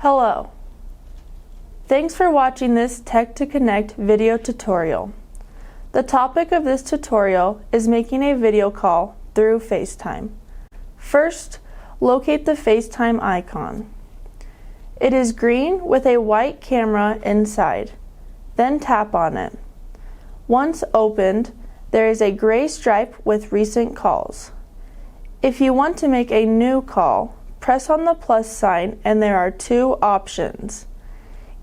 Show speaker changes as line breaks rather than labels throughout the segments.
Hello. Thanks for watching this Tech to Connect video tutorial. The topic of this tutorial is making a video call through FaceTime. First, locate the FaceTime icon. It is green with a white camera inside. Then tap on it. Once opened, there is a gray stripe with recent calls. If you want to make a new call, press on the plus sign and there are two options.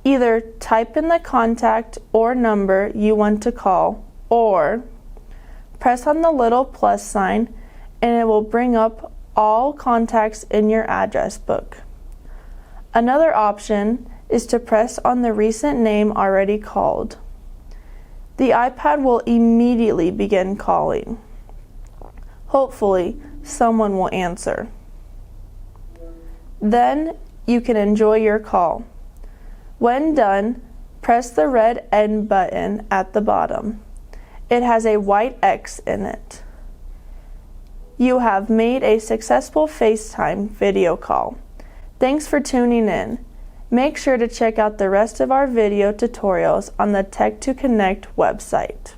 Either type in the contact or number you want to call, or press on the little plus sign and it will bring up all contacts in your address book. Another option is to press on the recent name already called. The iPad will immediately begin calling. Hopefully, someone will answer. Then you can enjoy your call. When done, press the red end button at the bottom. It has a white X in it. You have made a successful FaceTime video call. Thanks for tuning in. Make sure to check out the rest of our video tutorials on the Tech to Connect website.